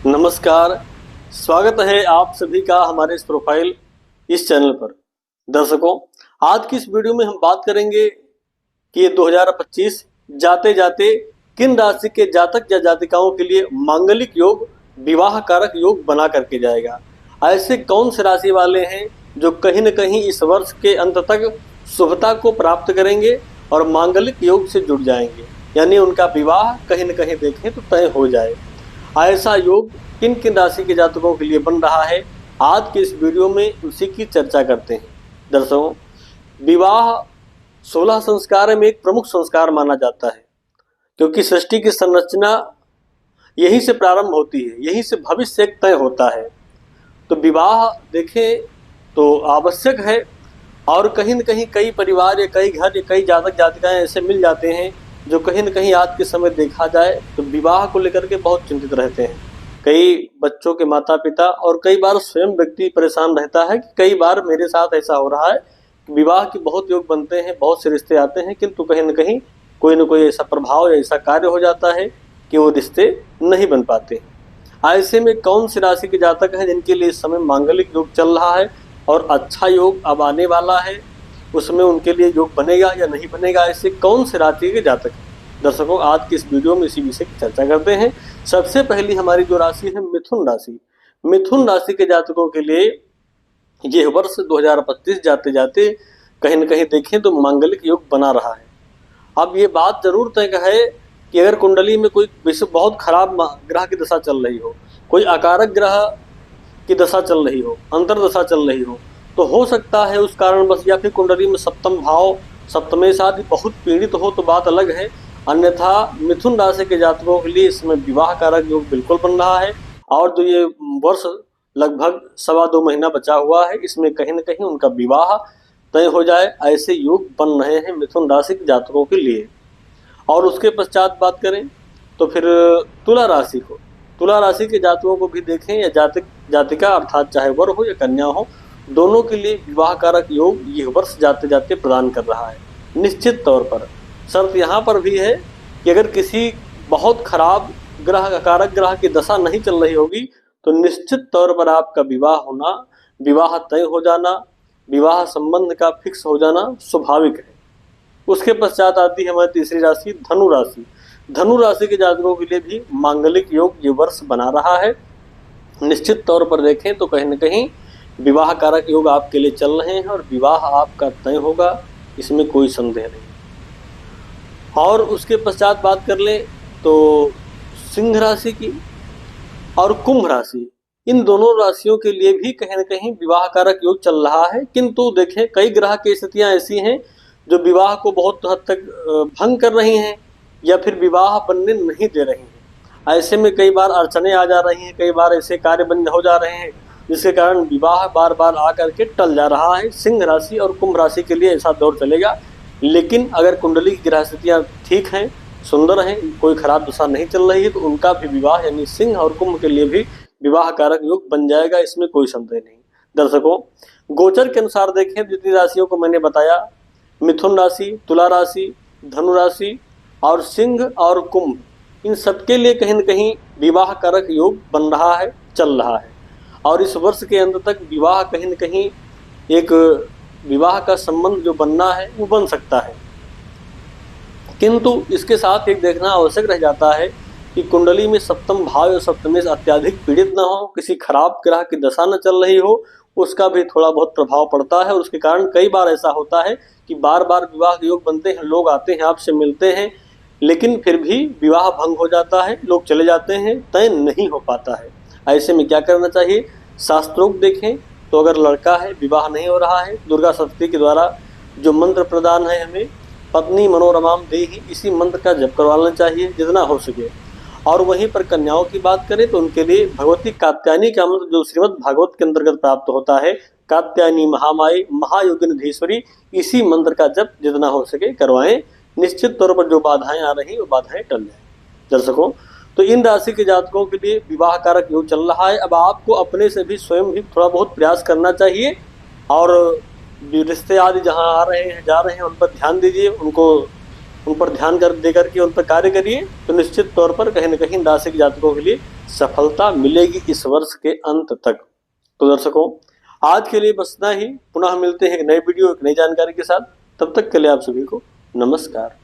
नमस्कार। स्वागत है आप सभी का हमारे इस चैनल पर। दर्शकों, आज की इस वीडियो में हम बात करेंगे कि ये 2025 जाते जाते किन राशि के जातक या जातिकाओं के लिए मांगलिक योग, विवाह कारक योग बना करके जाएगा। ऐसे कौन से राशि वाले हैं जो कहीं न कहीं इस वर्ष के अंत तक शुभता को प्राप्त करेंगे और मांगलिक योग से जुड़ जाएंगे, यानी उनका विवाह कहीं न कहीं देखें तो तय हो जाए। ऐसा योग किन किन राशि के जातकों के लिए बन रहा है, आज के इस वीडियो में उसी की चर्चा करते हैं। दर्शकों, विवाह 16 संस्कार में एक प्रमुख संस्कार माना जाता है, क्योंकि सृष्टि की संरचना यहीं से प्रारंभ होती है, यहीं से भविष्य तय होता है। तो विवाह देखें तो आवश्यक है, और कहीं न कहीं कई परिवार या कई घर या कई जातक जातिकाएं ऐसे मिल जाते हैं जो कहीं न कहीं आज के समय देखा जाए तो विवाह को लेकर के बहुत चिंतित रहते हैं। कई बच्चों के माता पिता और कई बार स्वयं व्यक्ति परेशान रहता है कि कई बार मेरे साथ ऐसा हो रहा है कि विवाह के बहुत योग बनते हैं, बहुत से रिश्ते आते हैं, किंतु कहीं न कहीं कोई न कोई ऐसा प्रभाव या ऐसा कार्य हो जाता है कि वो रिश्ते नहीं बन पाते। ऐसे में कौन सी राशि के जातक हैं जिनके लिए इस समय मांगलिक योग चल रहा है और अच्छा योग अब आने वाला है, उसमें उनके लिए योग बनेगा या नहीं बनेगा, ऐसे कौन से राशि के जातक हैं? दर्शकों, आज की इस वीडियो में इसी विषय की चर्चा करते हैं। सबसे पहली हमारी जो राशि है मिथुन राशि। मिथुन राशि के जातकों के लिए यह वर्ष 2025 जाते जाते कहीं न कहीं देखें तो मांगलिक योग बना रहा है। अब ये बात जरूर तय है कि अगर कुंडली में कोई बहुत खराब ग्रह की दशा चल रही हो, कोई अकारक ग्रह की दशा चल रही हो, अंतरदशा चल रही हो सकता है उस कारण बस, या फिर कुंडली में सप्तम भाव सप्तमेश आदि बहुत पीड़ित हो तो बात अलग है। अन्यथा मिथुन राशि के जातकों के लिए इसमें विवाह कारक योग बिल्कुल बन रहा है, और जो ये वर्ष लगभग 2.25 महीना बचा हुआ है, इसमें कहीं न कहीं उनका विवाह तय हो जाए, ऐसे योग बन रहे हैं मिथुन राशि के जातकों के लिए। और उसके पश्चात बात करें तो फिर तुला राशि को, तुला राशि के जातकों को भी देखें, या जातक जातिका अर्थात चाहे वर हो या कन्या हो, दोनों के लिए विवाह कारक योग यह वर्ष जाते जाते प्रदान कर रहा है। निश्चित तौर पर शर्त यहाँ पर भी है कि अगर किसी बहुत खराब ग्रह कारक ग्रह की दशा नहीं चल रही होगी तो निश्चित तौर पर आपका विवाह होना, विवाह तय हो जाना, विवाह संबंध का फिक्स हो जाना स्वाभाविक है। उसके पश्चात आती है हमारी तीसरी राशि धनु राशि। धनु राशि के जातकों के लिए भी मांगलिक योग ये वर्ष बना रहा है। निश्चित तौर पर देखें तो कहीं न कहीं विवाह कारक योग आपके लिए चल रहे हैं और विवाह आपका तय होगा, इसमें कोई संदेह नहीं। और उसके पश्चात बात कर लें तो सिंह राशि की और कुंभ राशि, इन दोनों राशियों के लिए भी कहीं न कहीं विवाह कारक योग चल रहा है, किंतु देखें कई ग्रह की स्थितियां ऐसी हैं जो विवाह को बहुत हद तक भंग कर रही हैं या फिर विवाह बनने नहीं दे रही हैं। ऐसे में कई बार अड़चने आ जा रही हैं, कई बार ऐसे कार्य बंद हो जा रहे हैं जिसके कारण विवाह बार बार आकर के टल जा रहा है। सिंह राशि और कुंभ राशि के लिए ऐसा दौर चलेगा, लेकिन अगर कुंडली की ग्रह स्थितियाँ ठीक हैं, सुंदर हैं, कोई खराब दशा नहीं चल रही है, तो उनका भी विवाह यानी सिंह और कुंभ के लिए भी विवाह कारक योग बन जाएगा, इसमें कोई संदेह नहीं। दर्शकों, गोचर के अनुसार देखें जितनी राशियों को मैंने बताया, मिथुन राशि, तुला राशि, धनु राशि और सिंह और कुंभ, इन सबके लिए कहीं न कहीं विवाह कारक योग बन रहा है, चल रहा है, और इस वर्ष के अंत तक विवाह कहीं न कहीं एक विवाह का संबंध जो बनना है वो बन सकता है। किंतु इसके साथ एक देखना आवश्यक रह जाता है कि कुंडली में सप्तम भाव या सप्तमेश अत्यधिक पीड़ित न हो, किसी खराब ग्रह की दशा न चल रही हो, उसका भी थोड़ा बहुत प्रभाव पड़ता है। और उसके कारण कई बार ऐसा होता है कि बार बार विवाह के योग बनते हैं, लोग आते हैं आपसे मिलते हैं, लेकिन फिर भी विवाह भंग हो जाता है, लोग चले जाते हैं, तय नहीं हो पाता है। ऐसे में क्या करना चाहिए? शास्त्रोक्त देखें तो अगर लड़का है, विवाह नहीं हो रहा है, दुर्गा सप्तशती के द्वारा जो मंत्र प्रदान है हमें, पत्नी मनोरमाम देहि, इसी मंत्र का जप करवाना चाहिए जितना हो सके। और वहीं पर कन्याओं की बात करें तो उनके लिए भगवती कात्यायनी का मंत्र जो श्रीमद् भागवत के अंतर्गत प्राप्त होता है, कात्यायनी महामाई महायोगिनिधीश्वरी, इसी मंत्र का जप जितना हो सके करवाएं। निश्चित तौर पर जो बाधाएं आ रही वो बाधाएं टल जाए। दर्शकों, तो इन राशि के जातकों के लिए विवाह कारक योग चल रहा है। अब आपको अपने से भी स्वयं भी थोड़ा बहुत प्रयास करना चाहिए, और रिश्ते आदि जहाँ आ रहे हैं जा रहे हैं उन पर ध्यान दीजिए, उनको उन पर ध्यान दे करके उन पर कार्य करिए, तो निश्चित तौर पर कहीं न कहीं राशि जातकों के लिए सफलता मिलेगी इस वर्ष के अंत तक। तो दर्शकों, आज के लिए बस इतना ही। पुनः मिलते हैं एक नई वीडियो, एक नई जानकारी के साथ। तब तक के लिए आप सभी को नमस्कार।